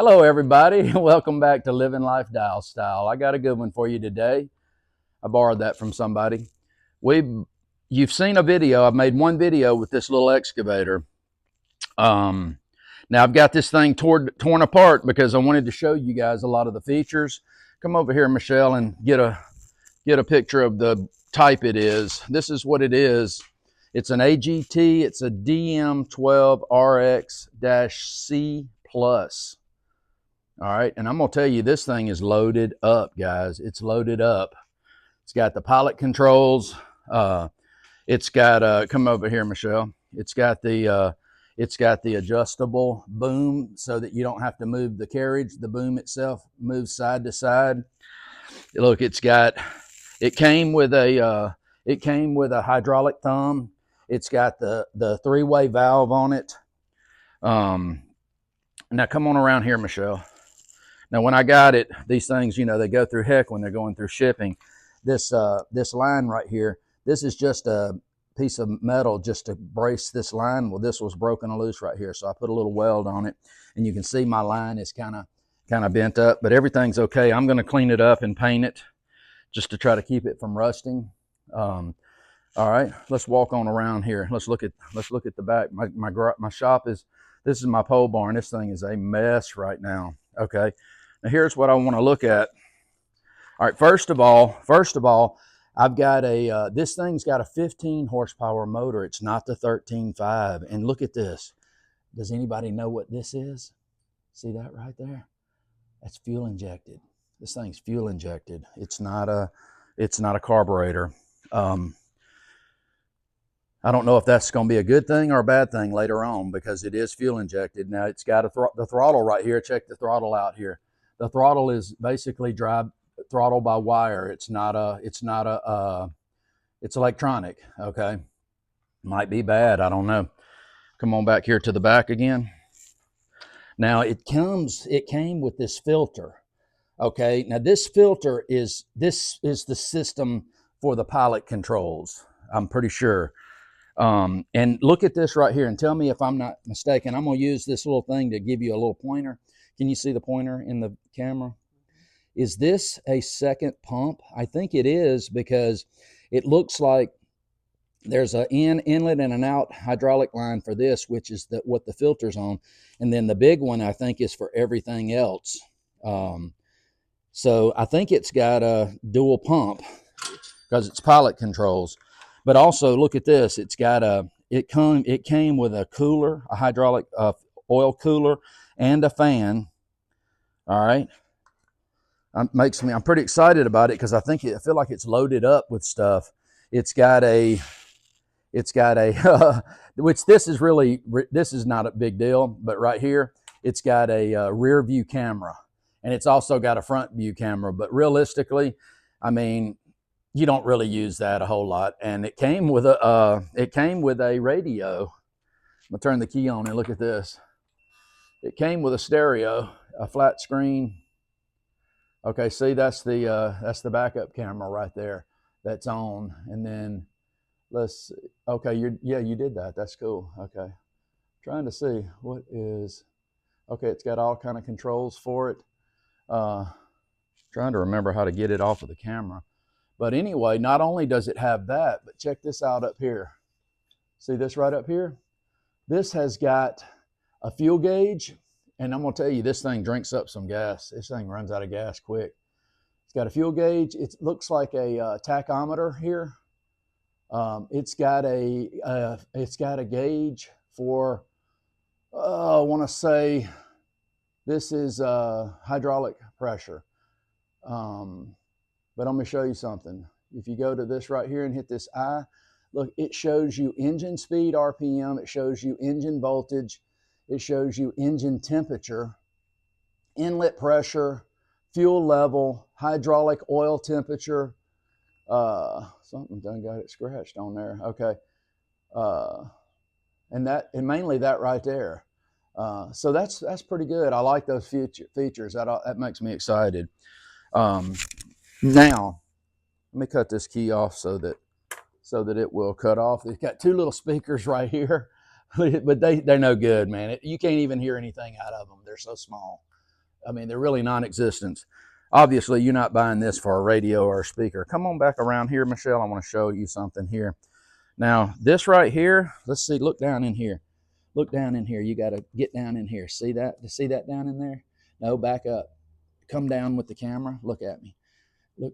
Hello, everybody. Welcome back to Living Life Dial Style. I got a good one for you today. I borrowed that from somebody. You've seen a video. I've made one video with this little excavator. Now I've got this thing torn apart because I wanted to show you guys a lot of the features. Come over here, Michelle, and get a picture of the type it is. This is what it is. It's an AGT. It's a DM12RX-C plus. All right, and I'm gonna tell you, this thing is loaded up, guys. It's loaded up. It's got the pilot controls. It's got come over here, Michelle. It's got the adjustable boom so that you don't have to move the carriage. The boom itself moves side to side. Look, it came with a hydraulic thumb. It's got the three-way valve on it. Now come on around here, Michelle. Now, when I got it, these things, you know, they go through heck when they're going through shipping. This line right here, this is just a piece of metal just to brace this line. Well, this was broken loose right here, so I put a little weld on it, and you can see my line is kind of bent up, but everything's okay. I'm going to clean it up and paint it just to try to keep it from rusting. All right, let's walk on around here. Let's look at the back. My shop is, this is my pole barn. This thing is a mess right now. Okay. Now here's what I want to look at. All right, first of all, I've got this thing's got a 15 horsepower motor. It's not the 13.5. And look at this. Does anybody know what this is? See that right there? That's fuel injected. This thing's fuel injected. It's not a carburetor. I don't know if that's going to be a good thing or a bad thing later on, because it is fuel injected. Now it's got the throttle right here. Check the throttle out here. The throttle is basically drive throttle by wire. It's electronic. Okay, might be bad. I don't know. Come on back here to the back again. Now it came with this filter. Okay, now this filter is the system for the pilot controls, I'm pretty sure. And look at this right here and tell me if I'm not mistaken. I'm going to use this little thing to give you a little pointer. Can you see the pointer in the camera? Is this a second pump? I think it is, because it looks like there's an inlet and an out hydraulic line for this, which is what the filter's on. And then the big one, I think, is for everything else. So I think it's got a dual pump because it's pilot controls. But also look at this. It's got it came with a cooler, a hydraulic oil cooler, and a fan. All right. I'm pretty excited about it because I feel like it's loaded up with stuff. It's got a which this is not a big deal, but right here it's got a rear view camera, and it's also got a front view camera. But realistically, I mean, you don't really use that a whole lot. And it came with a radio. I'm gonna turn the key on and look at this. It came with a stereo, a flat screen. Okay, see, that's the backup camera right there that's on. And then let's see. Okay, you did that. That's cool. Okay, trying to see what is. Okay, it's got all kind of controls for it. Trying to remember how to get it off of the camera. But anyway, not only does it have that, but check this out up here. See this right up here? This has got a fuel gauge, and I'm gonna tell you, this thing drinks up some gas. This thing runs out of gas quick. It's got a fuel gauge. It looks like a tachometer here. It's got a gauge for, I want to say, this is hydraulic pressure. But I'm going to show you something. If you go to this right here and hit this I, look, it shows you engine speed, RPM. It shows you engine voltage. It shows you engine temperature, inlet pressure, fuel level, hydraulic oil temperature. Something done got it scratched on there. Okay. And mainly that right there. So that's pretty good. I like those features. That makes me excited. Now, let me cut this key off so that it will cut off. It's got two little speakers right here, but they're no good, man. You can't even hear anything out of them. They're so small. I mean, they're really non-existent. Obviously, you're not buying this for a radio or a speaker. Come on back around here, Michelle. I want to show you something here. Now, this right here, let's see, look down in here. Look down in here. You got to get down in here. See that? See that down in there? No, back up. Come down with the camera. Look at me. Look.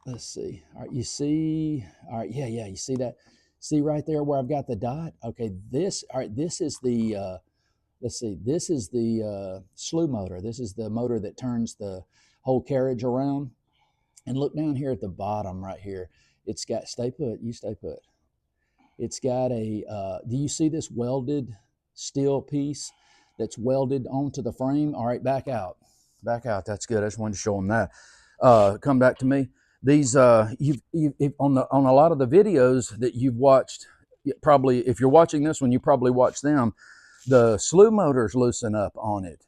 Let's see. All right, you see? All right, yeah, you see that? See right there where I've got the dot? Okay, all right, this is the, let's see, this is the slew motor. This is the motor that turns the whole carriage around. And look down here at the bottom right here. It's got, stay put, you stay put. It's got a, do you see this welded steel piece that's welded onto the frame? All right, back out. Back out, that's good. I just wanted to show them that. Come back to me. These, on a lot of the videos that you've watched, probably, if you're watching this one, you probably watched them, the slew motors loosen up on it.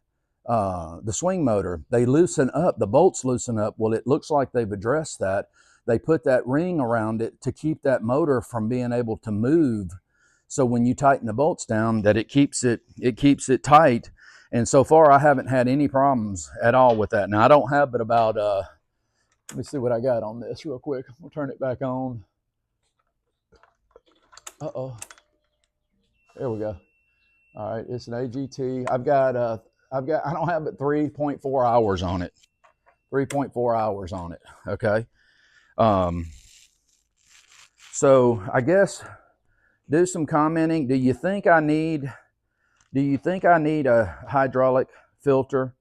The swing motor, they loosen up, the bolts loosen up. Well, it looks like they've addressed that. They put that ring around it to keep that motor from being able to move. So when you tighten the bolts down, that it keeps it tight. And so far, I haven't had any problems at all with that. Now, I don't have but about, let me see what I got on this real quick. We'll turn it back on. Uh-oh. There we go. All right, it's an AGT. I don't have but 3.4 hours on it. 3.4 hours on it, okay? So I guess do some commenting. Do you think I need a hydraulic filter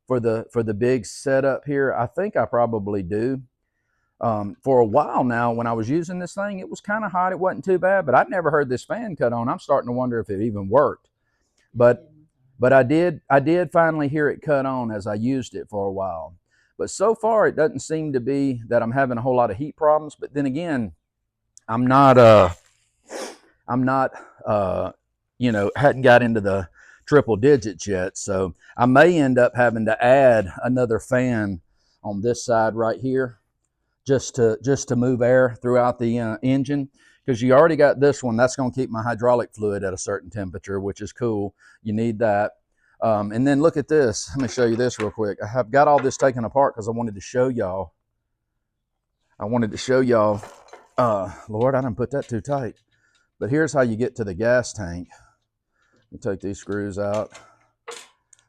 for the big setup here? I think I probably do. For a while now, when I was using this thing, it was kind of hot. It wasn't too bad, but I'd never heard this fan cut on. I'm starting to wonder if it even worked. But I did finally hear it cut on as I used it for a while. But so far, it doesn't seem to be that I'm having a whole lot of heat problems. But then again, I'm not hadn't got into the triple digits yet. So I may end up having to add another fan on this side right here, just to move air throughout the engine, because you already got this one. That's going to keep my hydraulic fluid at a certain temperature, which is cool. You need that. And then look at this. Let me show you this real quick. I have got all this taken apart because I wanted to show y'all. Lord, I didn't put that too tight. But here's how you get to the gas tank. Let me take these screws out.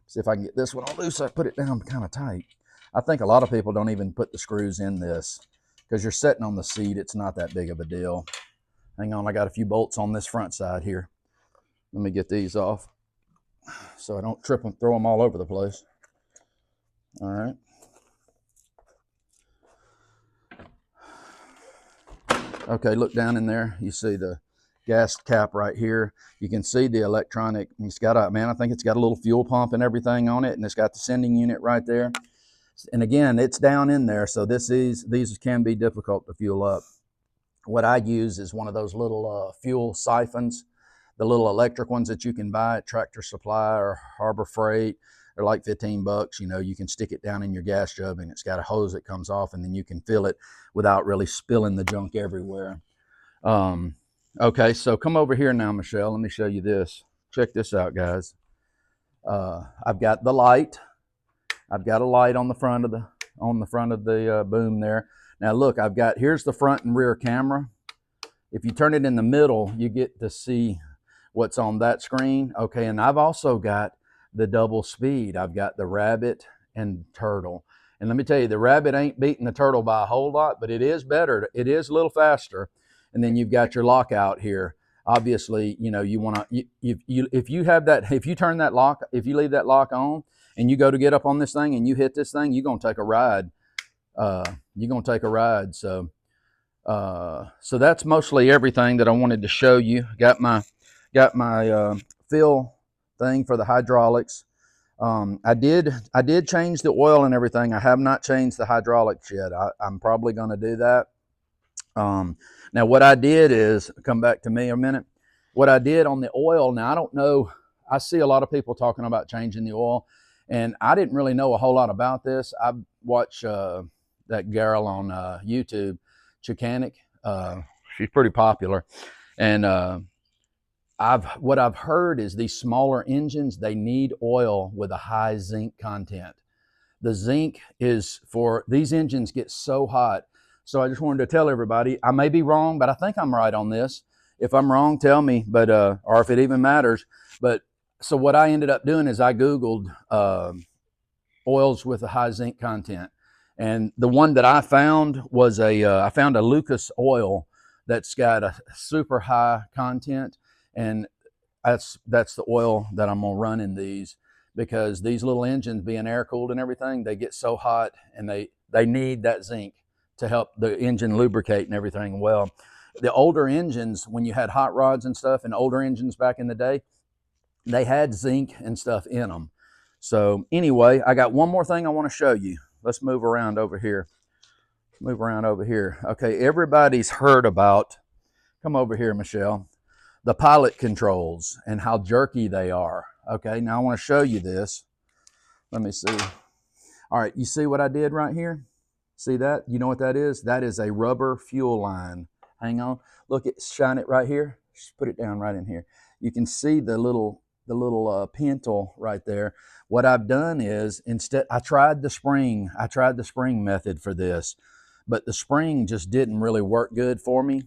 See if I can get this one on loose. I put it down kind of tight. I think a lot of people don't even put the screws in this because you're sitting on the seat. It's not that big of a deal. Hang on, I got a few bolts on this front side here. Let me get these off so I don't trip and throw them all over the place. All right. Okay, look down in there. You see the gas cap right here. You can see the electronic. It's got a, man, I think it's got a little fuel pump and everything on it, and it's got the sending unit right there. And again, it's down in there, so these can be difficult to fuel up. What I use is one of those little fuel siphons, the little electric ones that you can buy at Tractor Supply or Harbor Freight. They're like 15 bucks. You know, you can stick it down in your gas jug, and it's got a hose that comes off, and then you can fill it without really spilling the junk everywhere. Okay, so come over here now, Michelle. Let me show you this. Check this out, guys. I've got the light. I've got a light on the front of the boom there. Now look, here's the front and rear camera. If you turn it in the middle, you get to see what's on that screen. Okay, and I've also got the double speed. I've got the rabbit and turtle. And let me tell you, the rabbit ain't beating the turtle by a whole lot, but it is better. It is a little faster. And then you've got your lockout here. Obviously, you know, you want to, if you have that, if you turn that lock, if you leave that lock on and you go to get up on this thing and you hit this thing, you're going to take a ride. So that's mostly everything that I wanted to show you. Got my fill thing for the hydraulics. I did change the oil and everything. I have not changed the hydraulics yet. I'm probably going to do that. Now what I did is, come back to me a minute. What I did on the oil, now I don't know, I see a lot of people talking about changing the oil, and I didn't really know a whole lot about this. I watch that girl on YouTube, Chicanic. She's pretty popular, and what I've heard is these smaller engines, they need oil with a high zinc content. The zinc is for these engines get so hot. So I just wanted to tell everybody, I may be wrong, but I think I'm right on this. If I'm wrong, tell me, but or if it even matters. But so what I ended up doing is I Googled oils with a high zinc content. And the one that I found was I found a Lucas oil that's got a super high content. And that's the oil that I'm gonna run in these, because these little engines being air cooled and everything, they get so hot and they need that zinc to help the engine lubricate and everything well. The older engines, when you had hot rods and stuff, and older engines back in the day, they had zinc and stuff in them. So anyway, I got one more thing I want to show you. Let's move around over here. Move around over here. Okay, everybody's heard about, come over here, Michelle, the pilot controls and how jerky they are. Okay, now I want to show you this. Let me see. All right, you see what I did right here? See that? You know what that is? That is a rubber fuel line. Hang on. Look, shine it right here. Just put it down right in here. You can see the little pintle right there. What I've done is, instead, I tried the spring method for this, but the spring just didn't really work good for me.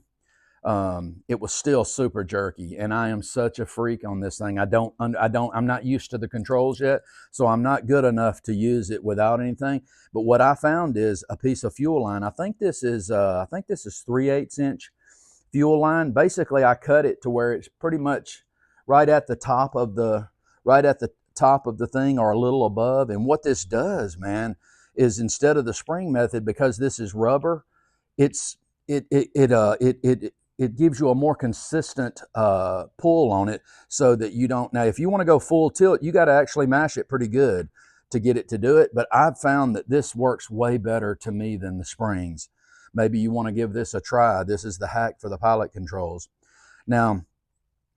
It was still super jerky, and I am such a freak on this thing. I'm not used to the controls yet, so I'm not good enough to use it without anything. But what I found is a piece of fuel line. I think this is 3/8 inch fuel line. Basically, I cut it to where it's pretty much right at the top of the thing, or a little above. And what this does, man, is instead of the spring method, because this is rubber, it's it gives you a more consistent pull on it, so that you don't. Now, if you want to go full tilt, you got to actually mash it pretty good to get it to do it. But I've found that this works way better to me than the springs. Maybe you want to give this a try. This is the hack for the pilot controls. Now,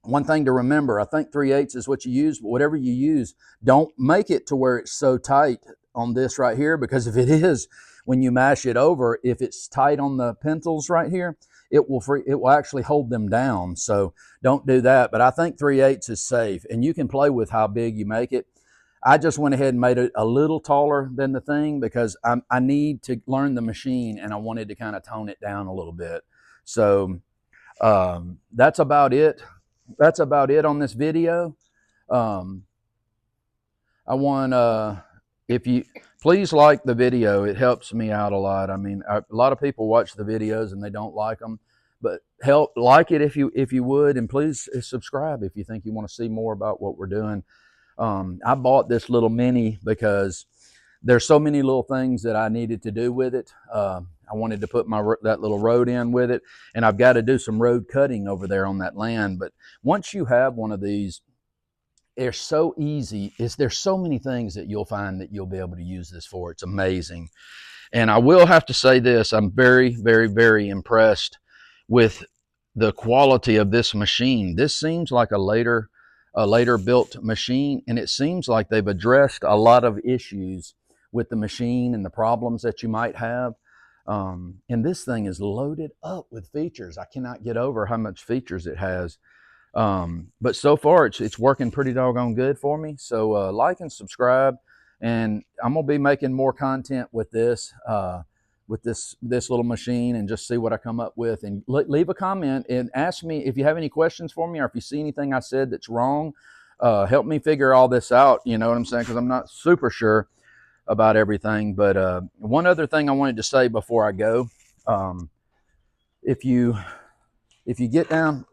one thing to remember, I think 3/8 is what you use, but whatever you use, don't make it to where it's so tight on this right here, because if it is, when you mash it over, if it's tight on the pintles right here, it will actually hold them down. So don't do that. But I think 3/8 is safe, and you can play with how big you make it. I just went ahead and made it a little taller than the thing, because I need to learn the machine, and I wanted to kind of tone it down a little bit. So that's about it. That's about it on this video. I want if you please like the video, it helps me out a lot. I mean, a lot of people watch the videos and they don't like them, but like it if you would, and please subscribe if you think you want to see more about what we're doing. I bought this little Mini because there's so many little things that I needed to do with it. I wanted to put that little road in with it, and I've got to do some road cutting over there on that land. But once you have one of these, they're so easy. There's so many things that you'll find that you'll be able to use this for. It's amazing. And I will have to say this, I'm very, very, very impressed with the quality of this machine. This seems like a later built machine, and it seems like they've addressed a lot of issues with the machine and the problems that you might have. And this thing is loaded up with features. I cannot get over how much features it has. But so far it's working pretty doggone good for me. So like and subscribe, and I'm gonna be making more content with this little machine, and just see what I come up with. And leave a comment and ask me if you have any questions for me, or if you see anything I said that's wrong. Help me figure all this out, you know what I'm saying, because I'm not super sure about everything. But one other thing I wanted to say before I go, if you get down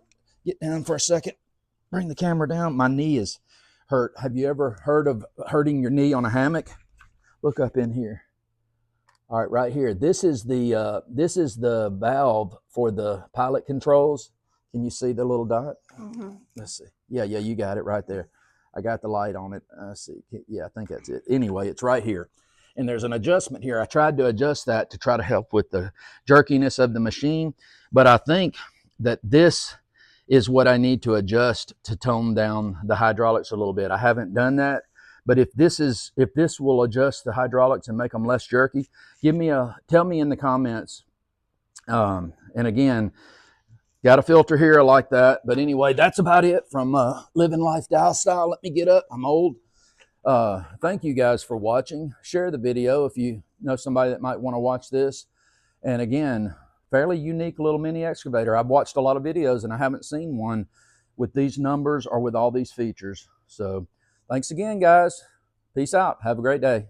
for a second, bring the camera down. My knee is hurt. Have you ever heard of hurting your knee on a hammock? Look up in here. All right, right here. This is the valve for the pilot controls. Can you see the little dot? Mm-hmm. Let's see. Yeah, you got it right there. I got the light on it. Let's see. Yeah, I think that's it. Anyway, it's right here. And there's an adjustment here. I tried to adjust that to try to help with the jerkiness of the machine, but I think that this is what I need to adjust to tone down the hydraulics a little bit. I haven't done that, but if this will adjust the hydraulics and make them less jerky, tell me in the comments. And again, Got a filter here, I like that. But anyway, that's about it from Living Life Dial Style. Let me get up, I'm old. Thank you guys for watching. Share the video if you know somebody that might want to watch this. And again, fairly unique little mini excavator. I've watched a lot of videos and I haven't seen one with these numbers or with all these features. So thanks again, guys. Peace out. Have a great day.